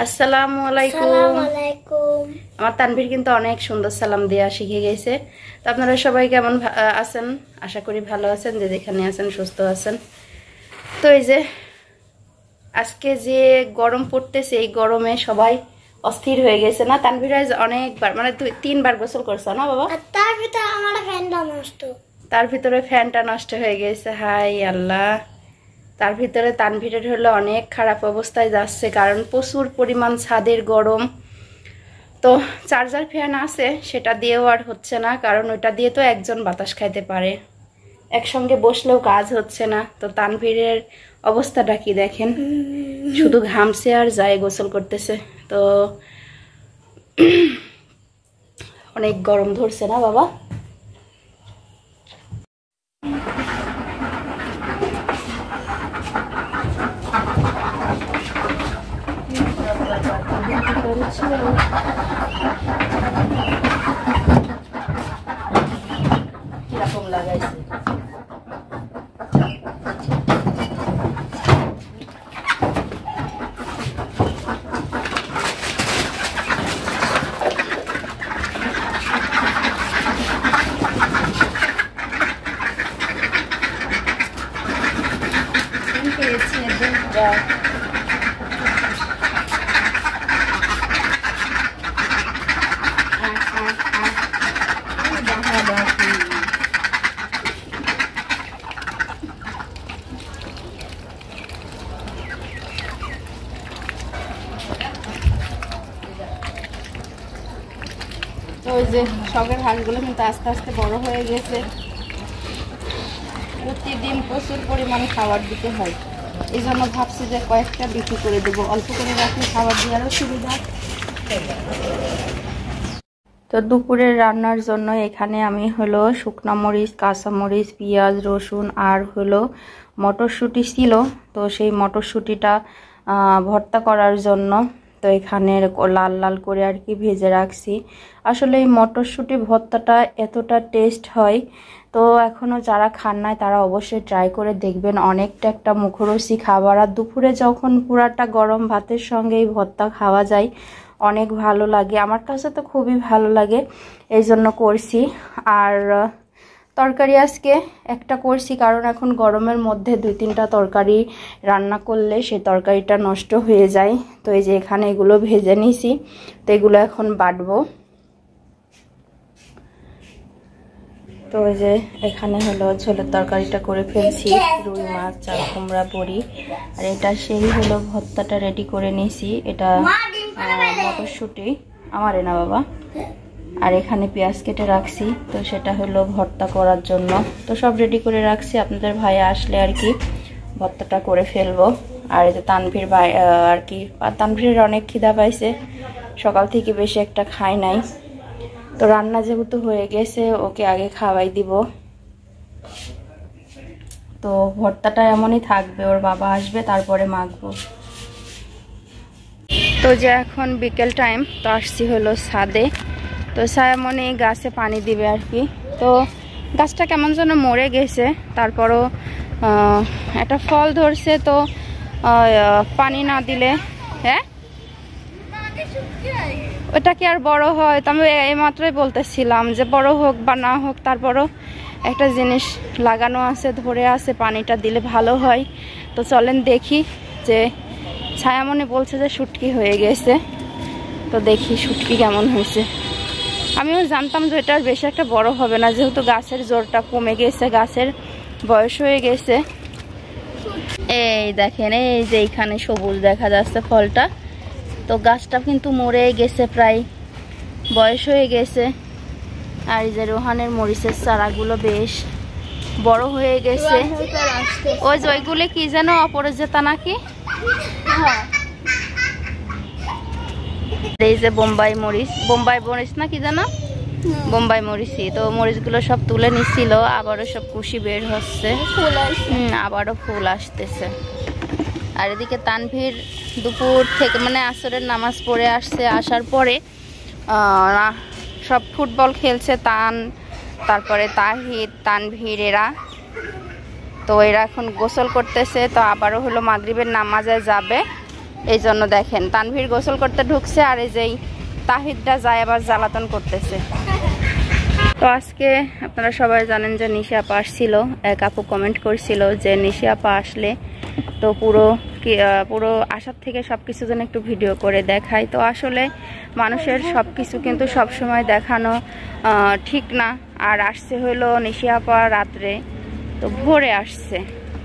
আসসালামু আলাইকুম। আমার তানভীর কিন্তু অনেক সুন্দর সালাম দেয়া শিখে গেছে। তো আপনারা সবাই কেমন আছেন? আশা করি ভালো আছেন, যে যেখানে আছেন সুস্থ আছেন। তো এই যে আজকে যে গরম পড়তেছে, এই গরমে সবাই অস্থির হয়ে গেছে না? তানভীর আজ অনেকবার মানে 2-3 বার গোসল করছে না বাবা? তার ভিতরে ফ্যানটা নষ্ট হয়ে গেছে। হাই আল্লাহ। তার ভিতরে তানভীরের হলো অনেক খারাপ অবস্থায় যাচ্ছে, কারণ প্রচুর পরিমাণ ছাদের গরম। তো চার্জার ফ্যান আছে, সেটা দিয়েও আর হচ্ছে না, কারণ ওইটা দিয়ে তো একজন বাতাস খাইতে পারে, একসঙ্গে বসলেও কাজ হচ্ছে না। তো তানভীরের অবস্থাটা কি দেখেন, শুধু ঘামছে আর যায় গোসল করতেছে। তো অনেক গরম ধরছে না বাবা? কিরকম লাগাইছে ওই যে শখের হাঁসগুলো কিন্তু আস্তে আস্তে বড় হয়ে গেছে। প্রতিদিন প্রচুর পরিমাণে খাবার দিতে হয়, এই জন্য ভাবছি যে কয়েকটা বিক্রি করে দেবো, অল্প করে রাখলে খাবার দেওয়ারও সুবিধা। তো দুপুরের রান্নার জন্য এখানে আমি হলো শুকনো মরিচ, কাঁচামরিচ, পেঁয়াজ, রসুন আর হলো মটরশুঁটি ছিল, তো সেই মটরশুঁটিটা ভর্তা করার জন্য তো এখানে লাল লাল করে আর কি ভেজে রাখছি। আসলে এই মটরশুঁটি ভর্তাটা এতটা টেস্ট হয়, তো এখনও যারা খান নাই তারা অবশ্যই ট্রাই করে দেখবেন। অনেকটা একটা মুখরোচি খাবার, আর দুপুরে যখন পুরাটা গরম ভাতের সঙ্গে এই ভর্তা খাওয়া যায় অনেক ভালো লাগে। আমার কাছে তো খুবই ভালো লাগে, এই জন্য করছি। আর তরকারি আজকে একটা করছি, কারণ এখন গরমের মধ্যে 2-3টা তরকারি রান্না করলে সেই তরকারিটা নষ্ট হয়ে যায়। তো এই যে এখানে এগুলো ভেজে নিছি, তো এগুলো এখন বাটবো। তো এই যে এখানে হলো ঝোলের তরকারিটা করে ফেলছি, রুই মাছ, চাল কুমড়া, বড়ি। আর এটা সেই হলো ভর্তাটা রেডি করে নিয়েছি, এটা মটরশুঁটি আমারে না বাবা। আর এখানে পেঁয়াজ কেটে রাখছি, তো সেটা হলো ভর্তা করার জন্য। তো সব রেডি করে রাখছি, আপনাদের ভাই আসলে আর কি ভর্তাটা করে ফেলবো। আর এই যে তানভীর ভাই আর কি, তানভীরের অনেক খিদা পাইছে, সকাল থেকে বেশি একটা খাই নাই। তো রান্না যেহেতু হয়ে গেছে, ওকে আগে খাওয়াই দিব। তো ভর্তাটা এমনই থাকবে, ওর বাবা আসবে তারপরে মাখবো। তো যে এখন বিকেল টাইম, তো আসছি হলো ছাদে। তো সায়ামনি গাছে পানি দিবে আর কি। তো গাছটা কেমন যেন মরে গেছে, তারপরও একটা ফল ধরছে, তো পানি না দিলে হ্যাঁ ওটা কি আর বড় হয়? তো আমি এইমাত্রই বলতেছিলাম যে বড় হোক বা না হোক, তারপরও একটা জিনিস লাগানো আছে, ধরে আছে, পানিটা দিলে ভালো হয়। তো চলেন দেখি, যে ছায়ামনি বলছে যে শুটকি হয়ে গেছে, তো দেখি শুটকি কেমন হয়েছে। আমিও জানতাম যে এটা বেশি একটা বড় হবে না, যেহেতু গাছের জোরটা কমে গেছে, গাছের বয়স হয়ে গেছে। এই দেখেন, এই যে এইখানে সবুজ দেখা যাচ্ছে ফলটা, তো গাছটা কিন্তু মরে গেছে, প্রায় বয়স হয়ে গেছে। আর এই যে রোহানের মরিচের চারাগুলো বেশ বড় হয়ে গেছে। ওই যে ওইগুলো কি যেন অপরাজিতা নাকি, এই যে বোম্বাই মরিচ না কি জানো, বোম্বাই মরিচই। তো মরিচগুলো সব তুলে নিচ্ছিল, আবারও সব কুশি বের হচ্ছে, আবারও ফুল আসতেছে। আর এদিকে তানভীর দুপুর থেকে মানে আসরের নামাজ পড়ে আসছে, আসার পরে সব ফুটবল খেলছে, তারপরে তাহিদ, তানভীর এরা। তো এরা এখন গোসল করতেছে, তো আবারও হলো মাগরিবের নামাজে যাবে। এই জন্য দেখেন তানভীর গোসল করতে ঢুকছে আর এই যেই তাহিদটা যায় আবার জ্বালাতন করতেছে। তো আজকে আপনারা সবাই জানেন যে নিশি আপা আসছিল, এক আপু কমেন্ট করছিল যে নিশি আপা আসলে তো পুরো আসার থেকে সব কিছু যেন একটু ভিডিও করে দেখাই। তো আসলে মানুষের সব কিছু কিন্তু সবসময় দেখানো ঠিক না। আর আসছে হলো নিশি আপা রাত্রে, তো ভোরে আসছে,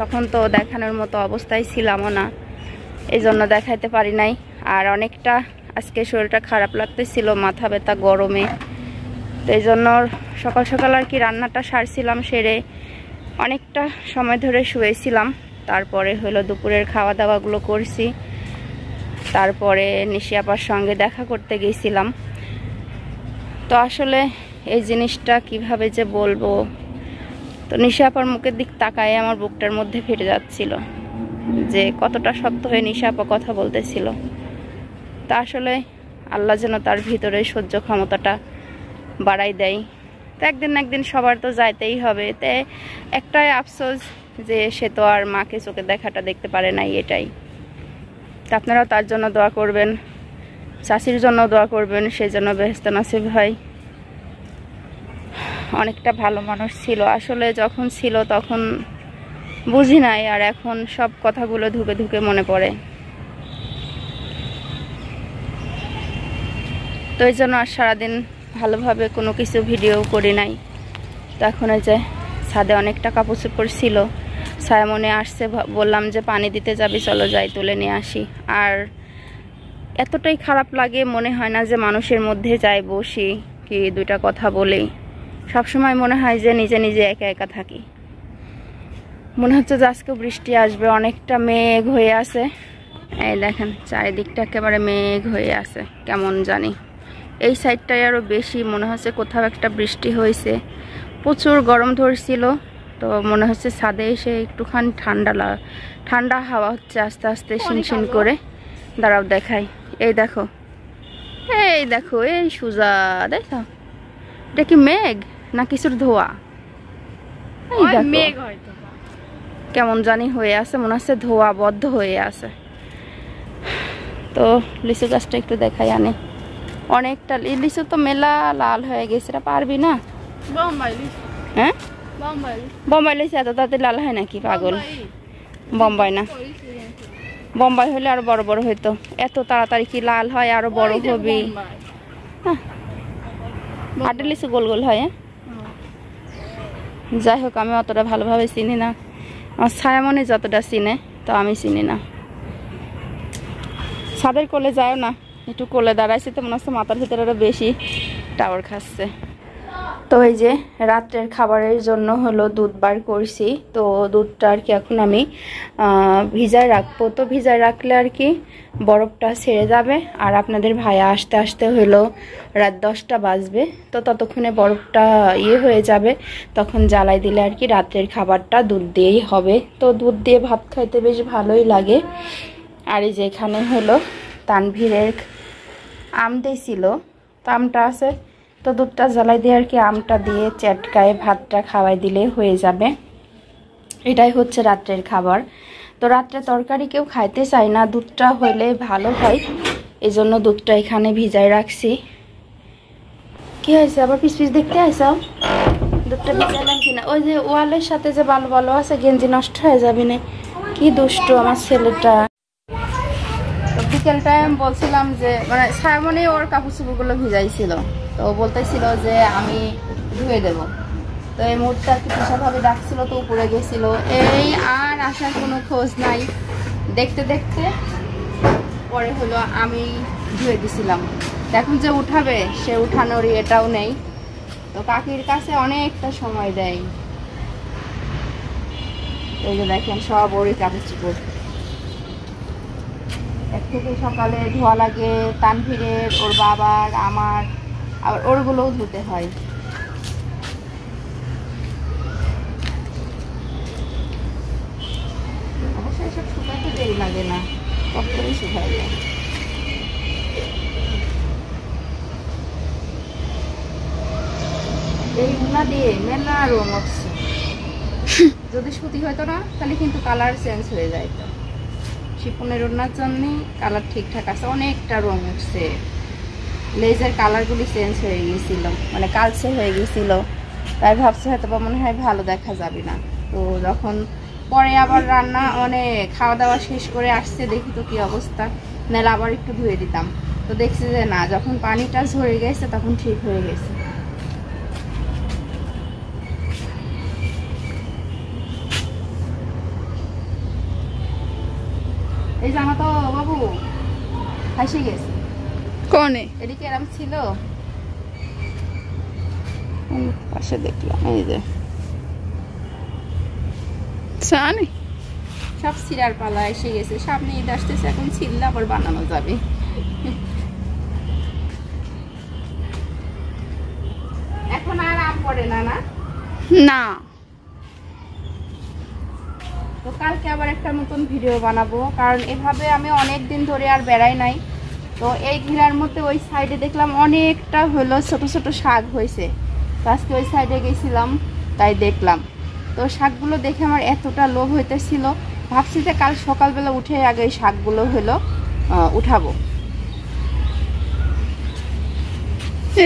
তখন তো দেখানোর মতো অবস্থায় ছিলামও না, এই জন্য দেখাইতে পারি নাই। আর অনেকটা আজকে শরীরটা খারাপ লাগতেছিল, মাথা ব্যথা গরমে, তো এই জন্য সকাল সকাল আর কি রান্নাটা সারছিলাম, সেরে অনেকটা সময় ধরে শুয়েছিলাম। তারপরে হলো দুপুরের খাওয়া দাওয়াগুলো করছি, তারপরে নিশি আপার সঙ্গে দেখা করতে গেছিলাম। তো আসলে এই জিনিসটা কিভাবে যে বলবো, তো নিশি আপার মুখের দিক তাকায় আমার বুকটার মধ্যে ফেটে যাচ্ছিল যে কতটা শক্ত হয়ে নিশি আপা কথা বলতেছিল। তা আসলে আল্লাহ যেন তার ভিতরে সহ্য ক্ষমতাটা বাড়াই দেয়। তো একদিন না একদিন সবার তো যাইতেই হবে। তে একটাই আফসোস যে সে তো আর মাকে চোখে দেখাটা দেখতে পারে নাই, এটাই। তা আপনারাও তার জন্য দোয়া করবেন, চাচির জন্য দোয়া করবেন, সেই জন্য বেহেশতে নসিব হয়। অনেকটা ভালো মানুষ ছিল, আসলে যখন ছিল তখন বুঝি নাই, আর এখন সব কথাগুলো ধুকে ধুকে মনে পড়ে। তো এই জন্য আর সারাদিন ভালোভাবে কোনো কিছু ভিডিও করি নাই। তো এখন এই যে ছাদে অনেকটা কাপড় চোপড় ছিল, সায়মনে আসছে, বললাম যে পানি দিতে যাবি, চলো যাই তুলে নিয়ে আসি। আর এতটাই খারাপ লাগে, মনে হয় না যে মানুষের মধ্যে যাই বসি কি দুইটা কথা বলি। সবসময় মনে হয় যে নিজে নিজে একা একা থাকি। মনে হচ্ছে যে আজকে বৃষ্টি আসবে, অনেকটা মেঘ হয়ে আছে। এই দেখেন চারিদিকটা একেবারে মেঘ হয়ে আছে, কেমন জানি এই সাইডটায় আরও বেশি মনে হচ্ছে কোথাও একটা বৃষ্টি হয়েছে। প্রচুর গরম ধরছিল, তো মনে হচ্ছে ছাদে এসে একটুখানি ঠান্ডা হাওয়া হচ্ছে আস্তে আস্তে শিনশিন করে। দাঁড়াও দেখাই, এই দেখো, এই দেখো, এই সুজা দেখো, এটা কি মেঘ না কিছুর ধোয়া? এই দেখো কেমন জানি হয়ে আছে, মনে হচ্ছে ধোয়া বদ্ধ হয়ে আছে। তো লিচু গাছটা একটু দেখাই আনে, অনেকটা লিচু তো মেলা লাল হয়ে গেছে, এটা পারবি না? হ্যাঁ বোম্বাই লিচু এত তাতে লাল হয় নাকি? পাগল, বোম্বাই না, বোম্বাই হলে আরো বড় বড় হইতো, এত তাড়াতাড়ি কি লাল হয়? আরো বড় হবি। আটের লিচু গোল গোল হয়। যাই হোক, আমি অতটা ভালোভাবে চিনি না, আমার ছায়ামনে যতটা চিনে তো আমি চিনি না। ছাদের কোলে যায় না, একটু কোলে দাঁড়াইছে তো মনে হচ্ছে মাথার ভিতরে আরো বেশি টাওয়ার খাচ্ছে। তো এই যে রাত্রের খাবারের জন্য হলো দুধ বার করছি, তো দুধটা আর কি এখন আমি ভিজায় রাখবো। তো ভিজায় রাখলে আর কি বরফটা ছেড়ে যাবে, আর আপনাদের ভাইয়া আসতে আসতে হলো রাত 10টা বাজবে, তো ততক্ষণে বরফটা হয়ে যাবে, তখন জ্বালাই দিলে আর কি রাত্রের খাবারটা দুধ দিয়েই হবে। তো দুধ দিয়ে ভাত খাইতে বেশ ভালোই লাগে। আর এই যে এখানে হলো তানভীরের আম দিয়েছিল, তো আমটা আছে, তো দুধটা জ্বালাই দিয়ে আর কি আমটা দিয়ে চেটকায় ভাতটা খাওয়াই দিলে হয়ে যাবে। এটাই হচ্ছে রাত্রের খাবার। তো রাত্রে তরকারি কেউ খাইতে চায় না, দুধটা হলে ভালো হয়, এই জন্য দুধটা এখানে ভিজায় রাখছি। কি হয়েছে আবার পিস পিস দেখতে আইসাও? দুধটা ভিজালাম কিনা? ওই যে ওয়ালের সাথে যে বালু বালু আছে, গেঞ্জি নষ্ট হয়ে যাবে না। কি দুষ্ট আমার ছেলেটা। বিকেল টাইম বলছিলাম যে মানে সায়মনে ওর কাপড় চোপড়গুলো ভিজাইছিল, তো বলতেছিল যে আমি ধুয়ে দেব। তো এই মুহূর্তে আর কি ভাবে ডাকছিল, তো উপরে গেছিল, এই আর আসার কোনো খোঁজ নাই। দেখতে দেখতে পরে হলো আমি ধুয়ে দিছিলাম। এখন যে উঠাবে সে উঠানোর এটাও নেই, তো কাকির কাছে অনেকটা সময় দেয়। এই যে দেখেন সব ওরই কাপড় চোপড় এক থেকে সকালে ধোয়া লাগে, তানভীরের, ওর বাবার, আমার, আবার ওরগুলোও ধুতে হয়। অবশ্যই এসব শুকাতে দেরি লাগে না, কত করে শুকায় যায়। এই উনা দিয়ে মেলা রং উঠছে, যদি সুতি হয়তো না তাহলে কিন্তু কালার চেঞ্জ হয়ে যায়। তো শিফনের ওড়নার জন্য কালার ঠিকঠাক আছে, অনেকটা রং উঠছে, লেজের কালারগুলি চেঞ্জ হয়ে গিয়েছিল, মানে কালচে হয়ে গিয়েছিল, তাই ভাবছি হয়তো বা মনে হয় ভালো দেখা যাবে না। তো যখন পরে আবার রান্না মানে খাওয়া দাওয়া শেষ করে আসছে দেখি তো কি অবস্থা, নাহলে আবার একটু ধুয়ে দিতাম। তো দেখছি যে না, যখন পানিটা ঝরে গেছে তখন ঠিক হয়ে গেছে। এই জামা তো বাবু হাসে গেছে। কোনে এদিকে এরম ছিল, পাশে দেখলাম এই যে সানি সব সিরার পালা এসে গেছে, সামনে ঈদ আসতেছে, এখন ছিললে আবার বানানো যাবে। এখন আর আম পড়ে না, না না। তো কালকে আবার একটা নতুন ভিডিও বানাবো, কারণ এভাবে আমি অনেক দিন ধরে আর বেড়াই নাই। তো এই ঘেরার মধ্যে ওই সাইডে দেখলাম অনেকটা হলো ছোট ছোট শাক হয়েছে, তো আজকে ওই সাইডে গেছিলাম তাই দেখলাম। তো শাকগুলো দেখে আমার এতটা লোভ হইতেছিল, ভাবছি যে কাল সকালবেলা উঠে আগে এই শাকগুলো হলো উঠাবো।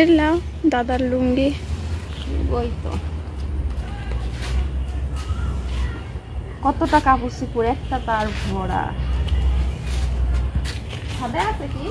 এলা দাদার লুঙ্গি, ওই তো কতটা কাপড় চোপড়, একটা তার ভরা। ছাদে আছে কি?